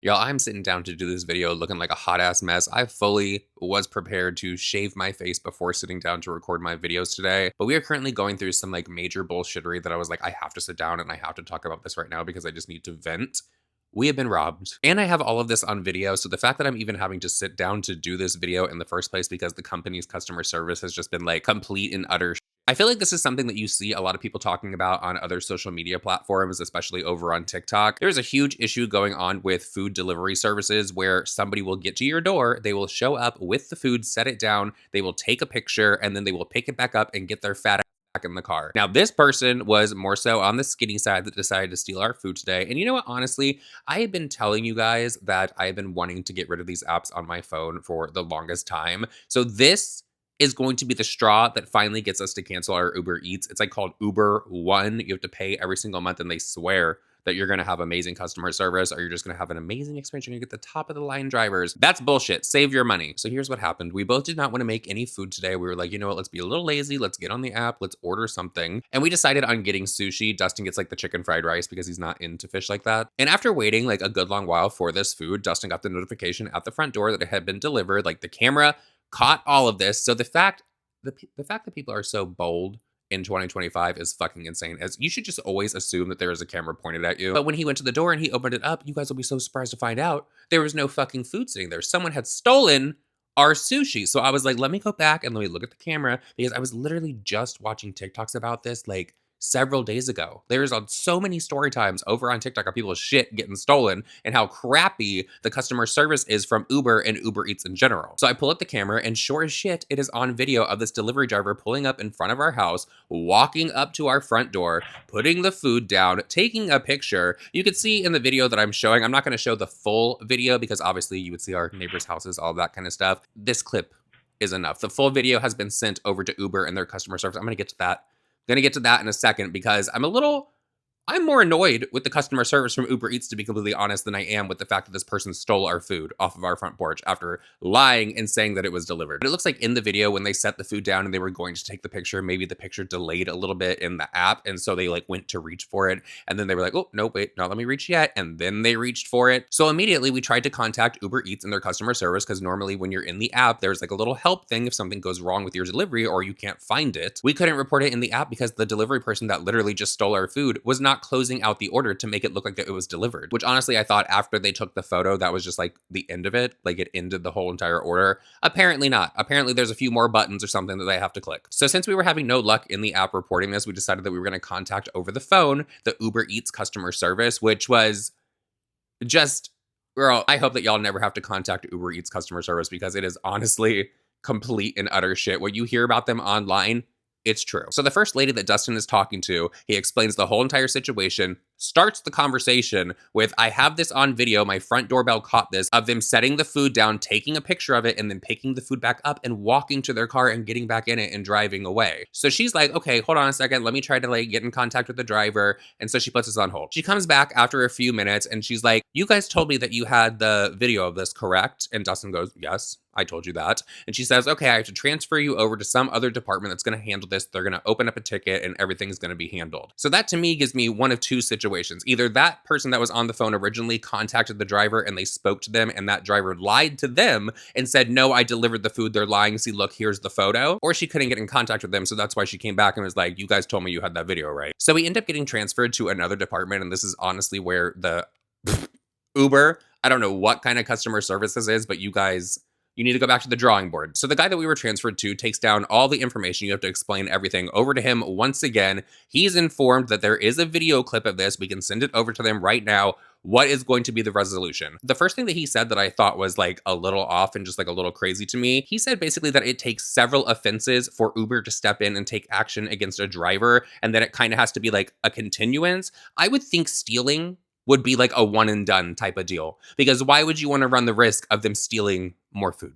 Y'all, I'm sitting down to do this video looking like a hot ass mess. I fully was prepared to shave my face before sitting down to record my videos today, but we are currently going through some like major bullshittery that I was like, I have to sit down and I have to talk about this right now because I just need to vent. We have been robbed. And I have all of this on video. So the fact that I'm even having to sit down to do this video in the first place because the company's customer service has just been like complete and utter. I feel like this is something that you see a lot of people talking about on other social media platforms, especially over on TikTok. There's a huge issue going on with food delivery services where somebody will get to your door, they will show up with the food, set it down, they will take a picture, and then they will pick it back up and get their fat back in the car. Now, this person was more so on the skinny side that decided to steal our food today. And you know what? Honestly, I have been telling you guys that I have been wanting to get rid of these apps on my phone for the longest time. So this is going to be the straw that finally gets us to cancel our Uber Eats. It's like called Uber One. You have to pay every single month, and they swear that you're going to have amazing customer service or you're just going to have an amazing experience. You're going to get the top of the line drivers. That's bullshit. Save your money. So here's what happened. We both did not want to make any food today. We were like, you know what? Let's be a little lazy. Let's get on the app. Let's order something. And we decided on getting sushi. Dustin gets like the chicken fried rice because he's not into fish like that. And after waiting like a good long while for this food, Dustin got the notification at the front door that it had been delivered. Like the camera caught all of this. So the fact that people are so bold in 2025 is fucking insane. As you should just always assume that there is a camera pointed at you. But when he went to the door and he opened it up, you guys will be so surprised to find out there was no fucking food sitting there. Someone had stolen our sushi. So I was like, let me go back and let me look at the camera because I was literally just watching TikToks about this like several days ago. There's so many story times over on TikTok of people's shit getting stolen and how crappy the customer service is from Uber and Uber Eats in general. So I pull up the camera and sure as shit, it is on video of this delivery driver pulling up in front of our house, walking up to our front door, putting the food down, taking a picture. You could see in the video that I'm showing, I'm not going to show the full video because obviously you would see our neighbors' houses, all that kind of stuff. This clip is enough. The full video has been sent over to Uber and their customer service. I'm going to get to that. Going to get to that in a second because I'm more annoyed with the customer service from Uber Eats, to be completely honest, than I am with the fact that this person stole our food off of our front porch after lying and saying that it was delivered. But it looks like in the video when they set the food down and they were going to take the picture, maybe the picture delayed a little bit in the app. And so they like went to reach for it. And then they were like, oh, no, wait, not let me reach yet. And then they reached for it. So immediately we tried to contact Uber Eats and their customer service because normally when you're in the app, there's like a little help thing if something goes wrong with your delivery or you can't find it. We couldn't report it in the app because the delivery person that literally just stole our food was not closing out the order to make it look like that it was delivered, which honestly, I thought after they took the photo, that was just like the end of it. Like it ended the whole entire order. Apparently not. Apparently there's a few more buttons or something that they have to click. So since we were having no luck in the app reporting this, we decided that we were going to contact over the phone the Uber Eats customer service, which was just, girl, I hope that y'all never have to contact Uber Eats customer service because it is honestly complete and utter shit. What you hear about them online, it's true. So the first lady that Dustin is talking to, he explains the whole entire situation, starts the conversation with, I have this on video, my front doorbell caught this, of them setting the food down, taking a picture of it, and then picking the food back up and walking to their car and getting back in it and driving away. So she's like, okay, hold on a second, let me try to like get in contact with the driver. And so she puts us on hold. She comes back after a few minutes and she's like, you guys told me that you had the video of this, correct? And Dustin goes, yes, I told you that. And she says, okay, I have to transfer you over to some other department that's going to handle this. They're going to open up a ticket and everything's going to be handled. So that to me gives me one of two situations. Either that person that was on the phone originally contacted the driver and they spoke to them and that driver lied to them and said, no, I delivered the food. They're lying. See, look, here's the photo. Or she couldn't get in contact with them. So that's why she came back and was like, you guys told me you had that video, right? So we end up getting transferred to another department. And this is honestly where the Uber, I don't know what kind of customer service this is, but you guys, you need to go back to the drawing board. So the guy that we were transferred to takes down all the information. You have to explain everything over to him once again. He's informed that there is a video clip of this. We can send it over to them right now. What is going to be the resolution? The first thing that he said that I thought was like a little off and just like a little crazy to me, he said basically that it takes several offenses for Uber to step in and take action against a driver, and then it kind of has to be like a continuance. I would think stealing would be like a one and done type of deal. Because why would you want to run the risk of them stealing more food?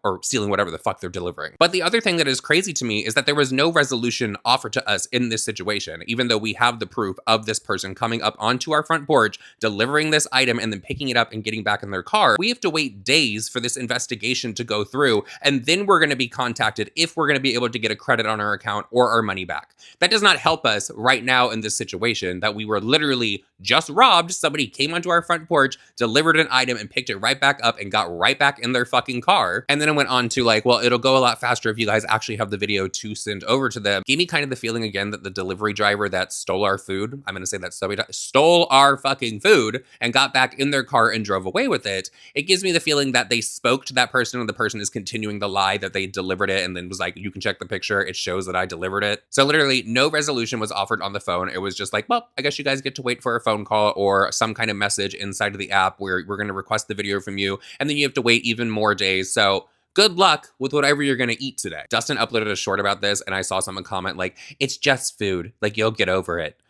or stealing whatever the fuck they're delivering. But the other thing that is crazy to me is that there was no resolution offered to us in this situation, even though we have the proof of this person coming up onto our front porch, delivering this item, and then picking it up and getting back in their car. We have to wait days for this investigation to go through, and then we're going to be contacted if we're going to be able to get a credit on our account or our money back. That does not help us right now in this situation that we were literally just robbed. Somebody came onto our front porch, delivered an item, and picked it right back up and got right back in their fucking car. And then it went on to like, well, it'll go a lot faster if you guys actually have the video to send over to them. Gave me kind of the feeling again that the delivery driver that stole our food, I'm going to say that somebody stole our fucking food and got back in their car and drove away with it. It gives me the feeling that they spoke to that person and the person is continuing the lie that they delivered it and then was like, you can check the picture. It shows that I delivered it. So literally no resolution was offered on the phone. It was just like, well, I guess you guys get to wait for a phone call or some kind of message inside of the app where we're going to request the video from you. And then you have to wait even more days. So good luck with whatever you're going to eat today. Dustin uploaded a short about this and I saw someone comment like, it's just food. Like, you'll get over it.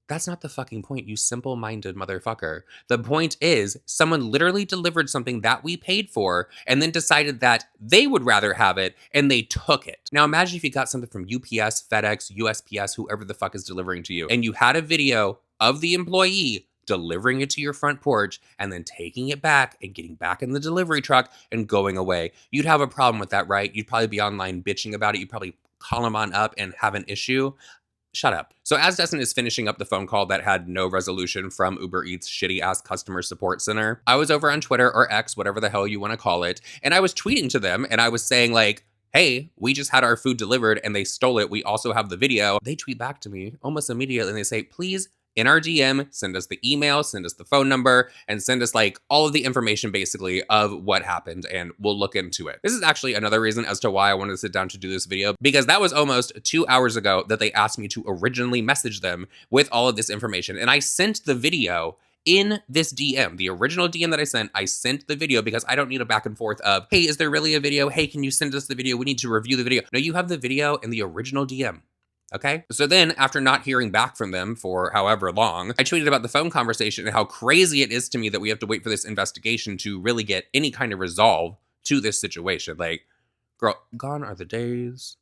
That's not the fucking point, you simple-minded motherfucker. The point is, someone literally delivered something that we paid for and then decided that they would rather have it and they took it. Now imagine if you got something from UPS, FedEx, USPS, whoever the fuck is delivering to you, and you had a video of the employee delivering it to your front porch and then taking it back and getting back in the delivery truck and going away. You'd have a problem with that, right? You'd probably be online bitching about it. You'd probably call them on up and have an issue. Shut up. So as Dustin is finishing up the phone call that had no resolution from Uber Eats' shitty-ass customer support center, I was over on Twitter or X, whatever the hell you want to call it, and I was tweeting to them and I was saying like, hey, we just had our food delivered and they stole it. We also have the video. They tweet back to me almost immediately and they say, please, in our DM, send us the email, send us the phone number, and send us like all of the information basically of what happened and we'll look into it. This is actually another reason as to why I wanted to sit down to do this video, because that was almost 2 hours ago that they asked me to originally message them with all of this information. And I sent the video in this DM, the original DM that I sent the video because I don't need a back and forth of, hey, is there really a video? Hey, can you send us the video? We need to review the video. No, you have the video in the original DM. Okay. So then after not hearing back from them for however long, I tweeted about the phone conversation and how crazy it is to me that we have to wait for this investigation to really get any kind of resolve to this situation. Like, girl, gone are the days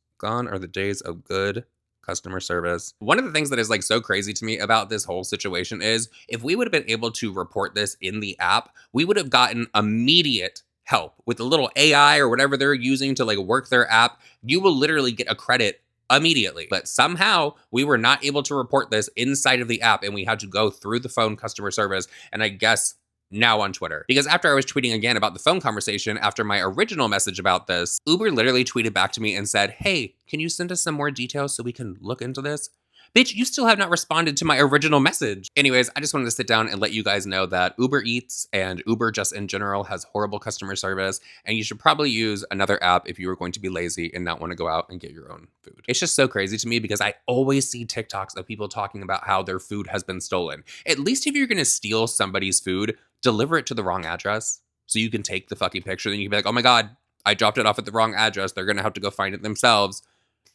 of good customer service. One of the things that is like so crazy to me about this whole situation is if we would have been able to report this in the app, we would have gotten immediate help with the little AI or whatever they're using to like work their app. You will literally get a credit immediately. But somehow we were not able to report this inside of the app and we had to go through the phone customer service and I guess now on Twitter. Because after I was tweeting again about the phone conversation, after my original message about this, Uber literally tweeted back to me and said, hey, can you send us some more details so we can look into this? Bitch, you still have not responded to my original message. Anyways, I just wanted to sit down and let you guys know that Uber Eats and Uber just in general has horrible customer service, and you should probably use another app if you are going to be lazy and not want to go out and get your own food. It's just so crazy to me because I always see TikToks of people talking about how their food has been stolen. At least if you're going to steal somebody's food, deliver it to the wrong address so you can take the fucking picture. Then you can be like, oh my God, I dropped it off at the wrong address. They're going to have to go find it themselves.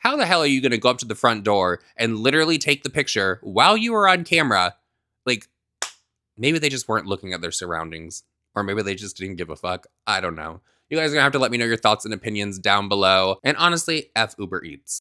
How the hell are you going to go up to the front door and literally take the picture while you were on camera? Like, maybe they just weren't looking at their surroundings, or maybe they just didn't give a fuck. I don't know. You guys are going to have to let me know your thoughts and opinions down below. And honestly, F Uber Eats.